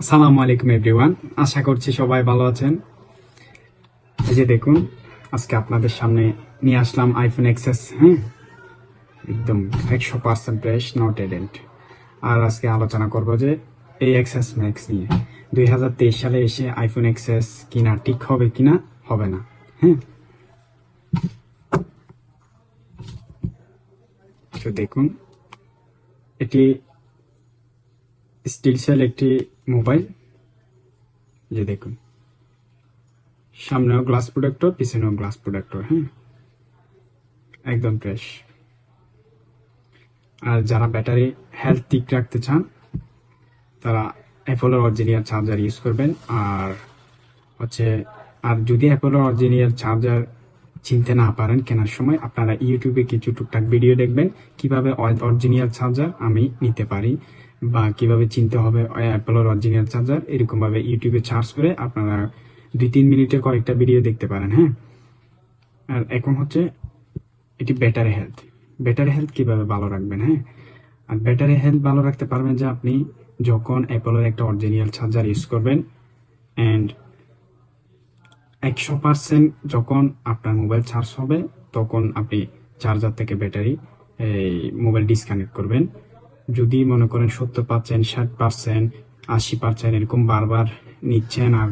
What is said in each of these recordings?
আসসালামু আলাইকুম এভরিওয়ান, আশা করছি সবাই ভালো আছেন। এই যে দেখুন, আজকে আপনাদের সামনে নিয়ে আসলাম আইফোন এক্সএস। একদম 100% ফ্রেশ, নট এ ডেন্ট। আর আজকে আলোচনা করব যে এই এক্সএস ম্যাক্স নিয়ে 2023 সালে এসে আইফোন এক্সএস কিনা ঠিক হবে কিনা হবে না। তো দেখুন, এটি স্টিল সেল একটি মোবাইল। যে দেখুন, সামনেও গ্লাস প্রোটেক্টর, পিছনেও গ্লাস প্রোটেক্টর। একদম ফ্রেশ। আর যারা ব্যাটারি হেলথ ঠিক রাখতে চান তারা অ্যাপোলোর অরিজিনাল চার্জার ইউজ করবেন। আর যদি অ্যাপোলোর অরিজিনাল চার্জার চিনতে না পারেন কেনার সময়, আপনারা ইউটিউবে কিছু টুকটাক ভিডিও দেখবেন কিভাবে অরিজিনাল চার্জার আমি নিতে পারি বা কিভাবে চিনতে হবে অ্যাপোলোর অরিজিনাল চার্জার। এরকম ভাবে ইউটিউবে সার্চ করে আপনারা 2-3 মিনিটের কয়েকটা ভিডিও দেখতে পারেন। আর এখন এটি ব্যাটারি হেলথ কিভাবে ভালো রাখবেন। আর ব্যাটারি হেলথ ভালো রাখতে পারবেন যে আপনি যখন অ্যাপলের একটা অরিজিনাল চার্জার ইউজ করবেন অ্যান্ড 100% যখন আপনার মোবাইল চার্জ হবে তখন আপনি চার্জার থেকে ব্যাটারি মোবাইল ডিসকানেক্ট করবেন। যদি মনে করেন 70%, 60%, 80% এরকম বারবার নিচ্ছেন আর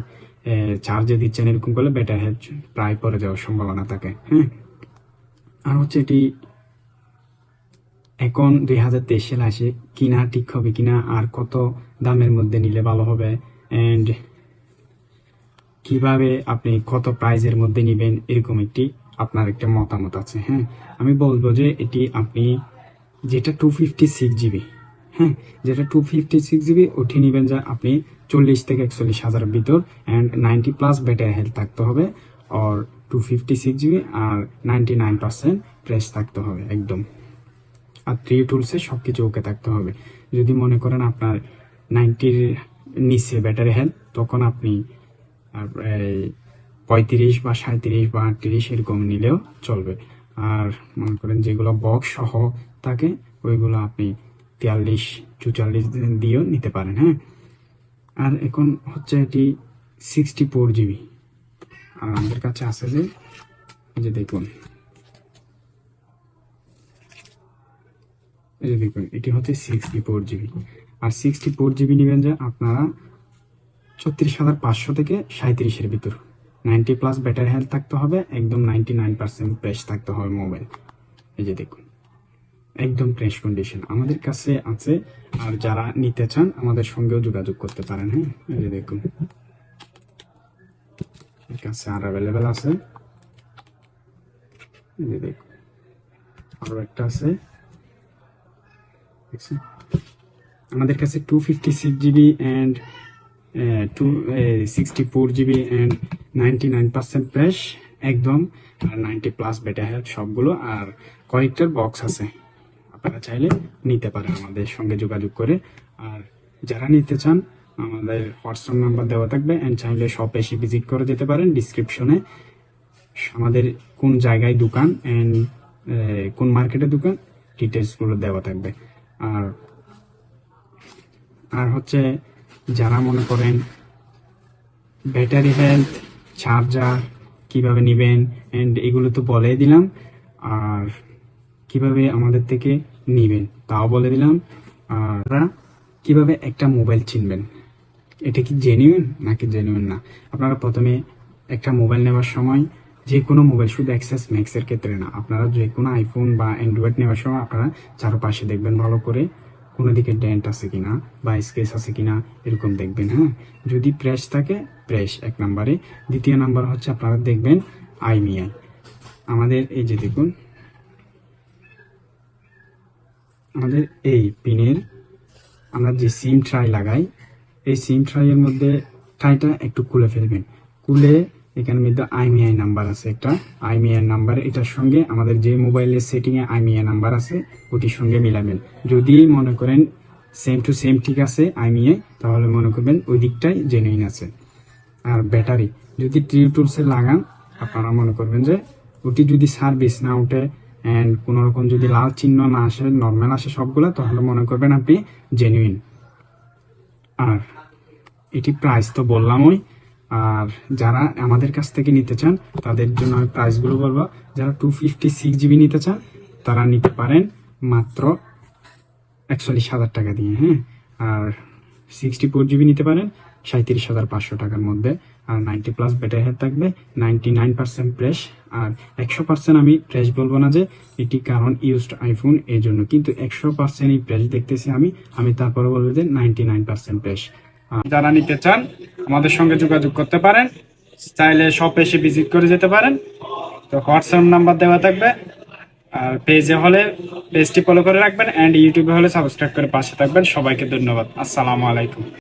চার্জে দিচ্ছেন, এরকম করলে ব্যাটারি হেলথ প্রায় পরে যাওয়ার সম্ভাবনা থাকে। আর এটি এখন 2023 সালে আসে কিনা ঠিক হবে কিনা, আর কত দামের মধ্যে নিলে ভালো হবে, এন্ড কিভাবে আপনি কত প্রাইজের মধ্যে নেবেন, এরকম আপনার একটা মতামত আছে। আমি বলবো যে এটি আপনি যেটা 256 GB, যেটা 256 GB ওটি নেবেন, যা আপনি 40 থেকে 41 হাজারের ভিতর অ্যান্ড 90+ ব্যাটারি হেলথ থাকতে হবে। আর 256 GB আর 99% প্রেস থাকতে হবে একদম। আর 3 টুলসে সবকিছু ওকে থাকতে হবে। যদি মনে করেন আপনার 90-র নিচে ব্যাটারি হেলথ, তখন আপনি 35 বা 37 বা 38 এরকম নিলেও চলবে। আর মনে করেন যেগুলো বক্স সহ থাকে ওইগুলো আপনি 43-44 দিয়েও নিতে পারেন। আর এখন এটি 64 GB। আর আমাদের কাছে আছে যে দেখুন, দেখুন এটি 64 GB। আর 64 GB নেবেন যে আপনারা 34,500 থেকে 37-এর ভিতর, 90+ ব্যাটারি হেলথ থাকতে হবে, একদম 99% ফ্রেশ থাকতে হবে মোবাইল। এই যে দেখুন, একদম ফ্রেশ কন্ডিশন আমাদের কাছে আছে। আর যারা নিতে চান আমাদের সঙ্গেও যোগাযোগ করতে পারেন। এই যে দেখুন, এর কাছে আর অ্যাভেলেবেল আছে। এই যে দেখুন, আরো একটা আছে। আমাদের কাছে 256 GB and 64 GB and 99% fresh একদম, আর 90+ ব্যাটারি হেলথ সবগুলো। আর কয়েকটার বক্স আছে, আপনারা চাইলে নিতে পারেন আমাদের সঙ্গে যোগাযোগ করে। আর যারা নিতে চান আমাদের হোয়াটসঅ্যাপ নাম্বার দেওয়া থাকবে, অ্যান্ড চাইলে শপ এসে ভিজিট করে যেতে পারেন। ডিসক্রিপশনে আমাদের কোন জায়গায় দোকান অ্যান্ড কোন মার্কেটে দোকান ডিটেলসগুলো দেওয়া থাকবে। আর যারা মনে করেন ব্যাটারি হেলথ, চার্জার কিভাবে নেবেন এন্ড এগুলো তো বলে দিলাম, আর কিভাবে আমাদের থেকে নেবেন তাও বলে দিলাম। আর কিভাবে একটা মোবাইল চিনবেন এটা কি জেনুইন নাকি জেনুইন না। আপনারা প্রথমে একটা মোবাইল নেওয়ার সময়, যে কোনো মোবাইল, শুধু এক্সএস ম্যাক্সের ক্ষেত্রে না, আপনারা যে কোনো আইফোন বা অ্যান্ড্রয়েড নেওয়ার সময় আপনারা চারপাশে দেখবেন ভালো করে, কোনো দিকে ডেন্ট আছে কিনা বা স্কেচ আছে কিনা এরকম দেখবেন। যদি প্রেস থাকে, প্রেস 1 নম্বরে। দ্বিতীয় নাম্বার আপনারা দেখবেন আইএমইআই। আমাদের এই যে দেখুন, আমাদের এই পিনের আমরা যে সিম ট্রাই লাগাই, এই সিম ট্রাইয়ের মধ্যে ট্রাইটা একটু খুলে ফেলবেন। খুলে এখানের মধ্যে আইএমইআই নাম্বার আছে একটা, আইএমইআই নাম্বার, এটার সঙ্গে আমাদের যে মোবাইলের সেটিংয়ে আইএমইআই নাম্বার আছে ওটির সঙ্গে মিলাবেন। যদি মনে করেন সেম টু সেম ঠিক আছে আইএমইআই, তাহলে মনে করবেন ওই দিকটাই জেনুইন আছে। আর ব্যাটারি যদি ট্রিউ টুলসে লাগান, আপনারা মনে করবেন যে ওটি যদি সার্ভিস না উঠে অ্যান্ড কোনো রকম যদি লাল চিহ্ন না আসে, নর্মাল আসে সবগুলো, তাহলে মনে করবেন আপনি জেনুইন। আর এটি প্রাইস তো বললামই। আর যারা আমাদের কাছ থেকে নিতে চান তাদের জন্য আমি প্রাইসগুলো বলবো। যারা 256 GB নিতে চান তারা নিতে পারেন মাত্র 41,000 টাকা দিয়ে, হ্যাঁ। আর 64 GB নিতে পারেন 37,500 টাকার মধ্যে। আর 90+ ব্যাটারি হেলথ থাকবে, 99% ফ্রেশ। আর 100% আমি ফ্রেশ বলবো না যে এটি, কারণ ইউজড আইফোন এই জন্য, কিন্তু 100% এই ফ্রেশ দেখতেছি আমি তারপরে বলবো যে 99% ফ্রেশ। যারা নিতে চান আমাদের সঙ্গে যোগাযোগ করতে পারেন, চাইলে শপে এসে ভিজিট করে যেতে পারেন। তো হোয়াটসঅ্যাপ নাম্বার দেওয়া থাকবে। আর পেজে হলে পেজটি ফলো করে রাখবেন, অ্যান্ড ইউটিউবে হলে সাবস্ক্রাইব করে পাশে থাকবেন। সবাইকে ধন্যবাদ। আসসালামু আলাইকুম।